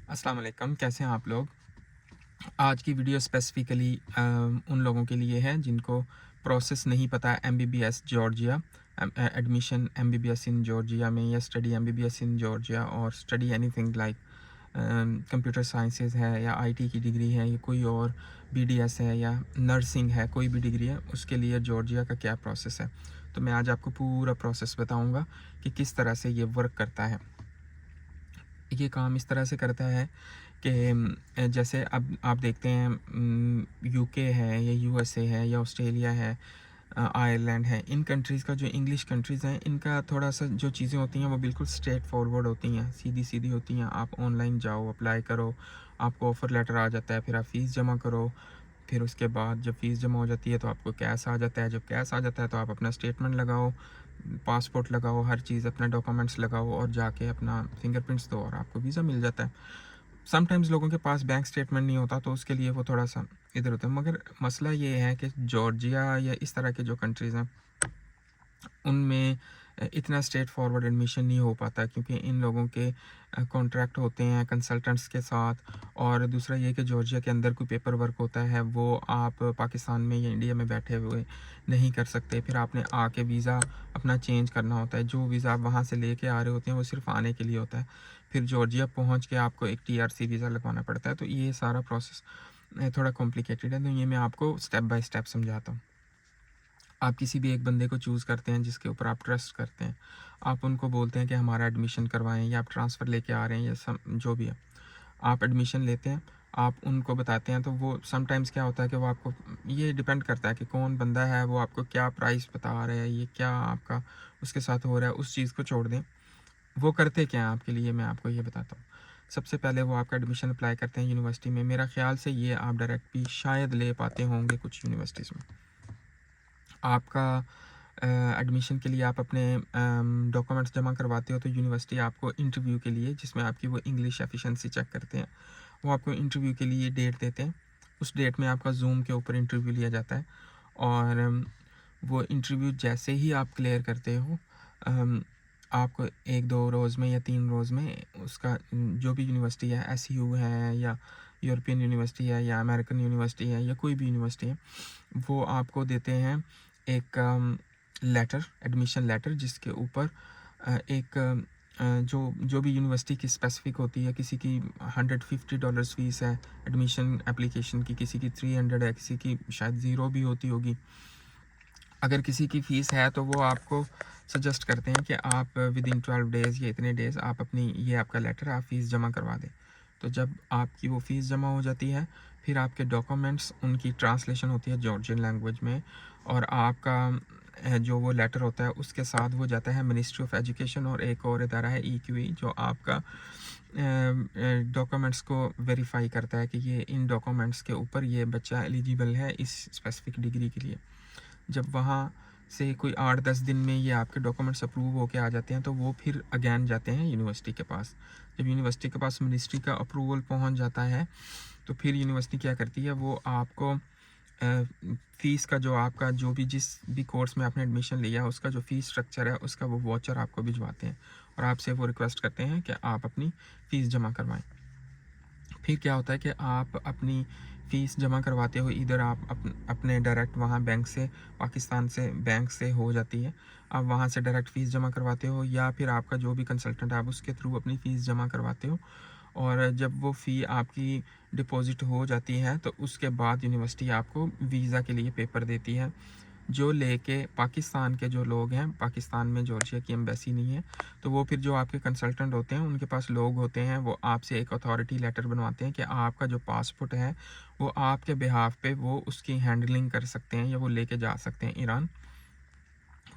अस्सलाम वालेकुम, कैसे हैं आप लोग? आज की वीडियो स्पेसिफ़िकली उन लोगों के लिए है जिनको प्रोसेस नहीं पता है MBBS Georgia admission MBBS in Georgia में या स्टडी एमबीबीएस इन जॉर्जिया और study anything like computer sciences है या आईटी की डिग्री है या कोई और बीडीएस है या नर्सिंग है, कोई भी डिग्री है, उसके लिए जॉर्जिया का क्या प्रोसेस है। तो मैं आज आपको पूरा प्रोसेस बताऊँगा कि किस तरह से ये वर्क करता है। ये काम इस तरह से करता है कि जैसे अब आप देखते हैं यूके है या यूएसए है या ऑस्ट्रेलिया है, आयरलैंड है, इन कंट्रीज़ का जो इंग्लिश कंट्रीज़ हैं इनका थोड़ा सा जो चीज़ें होती हैं वो बिल्कुल स्ट्रेट फॉरवर्ड होती हैं, सीधी सीधी होती हैं। आप ऑनलाइन जाओ, अप्लाई करो, आपको ऑफ़र लेटर आ जाता है, फिर आप फ़ीस जमा करो, फिर उसके बाद जब फ़ीस जमा हो जाती है तो आपको कैश आ जाता है। जब कैश आ जाता है तो आप अपना स्टेटमेंट लगाओ, पासपोर्ट लगाओ, हर चीज़ अपना डॉक्यूमेंट्स लगाओ और जाके अपना फिंगरप्रिंट्स दो और आपको वीज़ा मिल जाता है। समटाइम्स लोगों के पास बैंक स्टेटमेंट नहीं होता तो उसके लिए वो थोड़ा-सा इधर होता है। मगर मसला ये है कि जॉर्जिया या इस तरह के जो कंट्रीज़ हैं उनमें इतना स्ट्रेट फॉरवर्ड एडमिशन नहीं हो पाता क्योंकि इन लोगों के कॉन्ट्रैक्ट होते हैं कंसल्टेंट्स के साथ। और दूसरा ये कि जॉर्जिया के अंदर कोई पेपर वर्क होता है वो आप पाकिस्तान में या इंडिया में बैठे हुए नहीं कर सकते। फिर आपने आके वीज़ा अपना चेंज करना होता है। जो वीज़ा आप वहाँ से लेके आ रहे होते हैं वो सिर्फ आने के लिए होता है। फिर जॉर्जिया पहुँच के आपको एक टीआरसी वीज़ा लगवाना पड़ता है। तो ये सारा प्रोसेस थोड़ा कॉम्प्लिकेटेड है, तो ये मैं आपको स्टेप बाय स्टेप समझाता हूँ। आप किसी भी एक बंदे को चूज़ करते हैं जिसके ऊपर आप ट्रस्ट करते हैं। आप उनको बोलते हैं कि हमारा एडमिशन करवाएँ या आप ट्रांसफ़र लेके आ रहे हैं या जो भी है। आप एडमिशन लेते हैं, आप उनको बताते हैं तो वो समटाइम्स क्या होता है कि वो आपको ये डिपेंड करता है कि कौन बंदा है, वो आपको क्या प्राइस बता रहा है, ये क्या आपका उसके साथ हो रहा है, उस चीज़ को छोड़ दें। वो करते क्या हैं आपके लिए मैं आपको ये बताता हूँ। सबसे पहले वो आपका एडमिशन अप्लाई करते हैं यूनिवर्सिटी में। मेरा ख़्याल से ये आप डायरेक्ट भी शायद ले पाते होंगे कुछ यूनिवर्सिटीज़ में। आपका एडमिशन के लिए आप अपने डॉक्यूमेंट्स जमा करवाते हो तो यूनिवर्सिटी आपको इंटरव्यू के लिए, जिसमें आपकी वो इंग्लिश एफिशिएंसी चेक करते हैं, वो आपको इंटरव्यू के लिए डेट देते हैं। उस डेट में आपका ज़ूम के ऊपर इंटरव्यू लिया जाता है और वो इंटरव्यू जैसे ही आप क्लियर करते हो अम, आपको 1-2 रोज़ में या 3 रोज़ में उसका जो भी यूनिवर्सिटी है, एसयू है या यूरोपियन यूनिवर्सिटी है या अमेरिकन यूनिवर्सिटी है या कोई भी यूनिवर्सिटी है, वो आपको देते हैं एक लेटर, एडमिशन लेटर, जिसके ऊपर एक जो जो भी यूनिवर्सिटी की स्पेसिफिक होती है। किसी की $150 फ़ीस है एडमिशन एप्लीकेशन की, किसी की 300 है, किसी की शायद ज़ीरो भी होती होगी। अगर किसी की फ़ीस है तो वो आपको सजेस्ट करते हैं कि आप विदिन 12 डेज़ या इतने डेज़ आप अपनी ये आपका लेटर आप फ़ीस जमा करवा दें। तो जब आपकी वो फ़ीस जमा हो जाती है, फिर आपके डॉक्यूमेंट्स उनकी ट्रांसलेशन होती है जॉर्जियन लैंग्वेज में और आपका जो वो लेटर होता है उसके साथ वो जाता है मिनिस्ट्री ऑफ एजुकेशन और एक और इदारा है ईक्यूई जो आपका डॉक्यूमेंट्स को वेरीफाई करता है कि ये इन डॉक्यूमेंट्स के ऊपर ये बच्चा एलिजिबल है इस स्पेसिफिक डिग्री के लिए। जब वहाँ से कोई 8-10 दिन में ये आपके डॉक्यूमेंट्स अप्रूव होके आ जाते हैं तो वो फिर अगेन जाते हैं यूनिवर्सिटी के पास। जब यूनिवर्सिटी के पास मिनिस्ट्री का अप्रूवल पहुँच जाता है तो फिर यूनिवर्सिटी क्या करती है, वो आपको फ़ीस का जो आपका जो भी जिस भी कोर्स में आपने एडमिशन लिया उसका जो फ़ीस स्ट्रक्चर है उसका वो वाउचर आपको भिजवाते हैं और आपसे वो रिक्वेस्ट करते हैं कि आप अपनी फ़ीस जमा करवाएँ। फिर क्या होता है कि आप अपनी फ़ीस जमा करवाते हो, इधर आप अपने डायरेक्ट वहाँ बैंक से, पाकिस्तान से बैंक से हो जाती है। आप वहाँ से डायरेक्ट फ़ीस जमा करवाते हो या फिर आपका जो भी कंसल्टेंट है आप उसके थ्रू अपनी फ़ीस जमा करवाते हो। और जब वो फ़ी आपकी डिपॉज़िट हो जाती है तो उसके बाद यूनिवर्सिटी आपको वीज़ा के लिए पेपर देती है। जो लेके पाकिस्तान के जो लोग हैं, पाकिस्तान में जॉर्जिया की एम्बेसी नहीं है, तो वो फिर जो आपके कंसल्टेंट होते हैं, उनके पास लोग होते हैं, वो आपसे एक अथॉरिटी लेटर बनवाते हैं कि आपका जो पासपोर्ट है, वो आपके बिहाफ़ पे वो उसकी हैंडलिंग कर सकते हैं या वो लेके जा सकते हैं ईरान।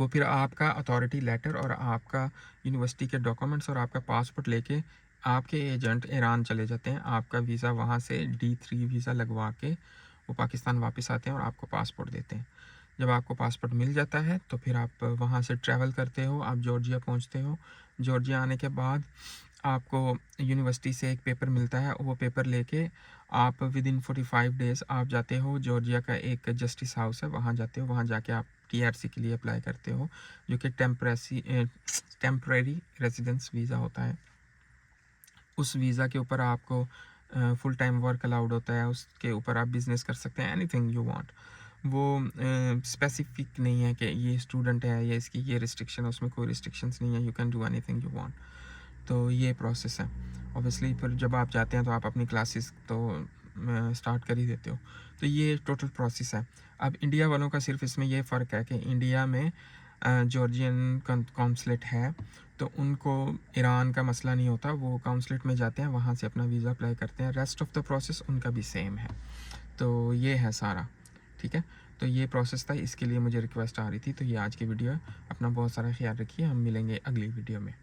वो फिर आपका अथॉरिटी लेटर और आपका यूनिवर्सिटी के डॉक्यूमेंट्स और आपका पासपोर्ट लेके आपके एजेंट ईरान चले जाते हैं। आपका वीज़ा वहाँ से D3 वीज़ा लगवा के वो पाकिस्तान वापस आते हैं और आपको पासपोर्ट देते हैं। जब आपको पासपोर्ट मिल जाता है तो फिर आप वहाँ से ट्रैवल करते हो, आप जॉर्जिया पहुँचते हो। जॉर्जिया आने के बाद आपको यूनिवर्सिटी से एक पेपर मिलता है, वो पेपर लेके आप विदिन 45 डेज़ आप जाते हो जॉर्जिया का एक जस्टिस हाउस है, वहाँ जाते हो। वहाँ जाके आप टीआरसी के लिए अप्लाई करते हो जो कि टेम्परेरी रेजिडेंस वीज़ा होता है। उस वीज़ा के ऊपर आपको फुल टाइम वर्क अलाउड होता है, उसके ऊपर आप बिज़नेस कर सकते हैं, एनीथिंग यू वांट। वो स्पेसिफिक नहीं है कि ये स्टूडेंट है या इसकी ये रिस्ट्रिक्शन है, उसमें कोई रिस्ट्रिक्शंस नहीं है, you can do anything you want. तो ये प्रोसेस है। ऑब्वियसली फिर जब आप जाते हैं तो आप अपनी क्लासेस तो स्टार्ट कर ही देते हो। तो ये टोटल प्रोसेस है। अब इंडिया वालों का सिर्फ इसमें ये फ़र्क है कि इंडिया में जॉर्जियन कॉन्सुलेट है, तो उनको ईरान का मसला नहीं होता, वो कॉन्सुलेट में जाते हैं, वहाँ से अपना वीज़ा अप्लाई करते हैं, रेस्ट ऑफ द प्रोसेस उनका भी सेम है। तो ये है सारा, ठीक है। तो ये प्रोसेस था, इसके लिए मुझे रिक्वेस्ट आ रही थी, तो ये आज की वीडियो है। अपना बहुत सारा ख्याल रखिए, हम मिलेंगे अगली वीडियो में।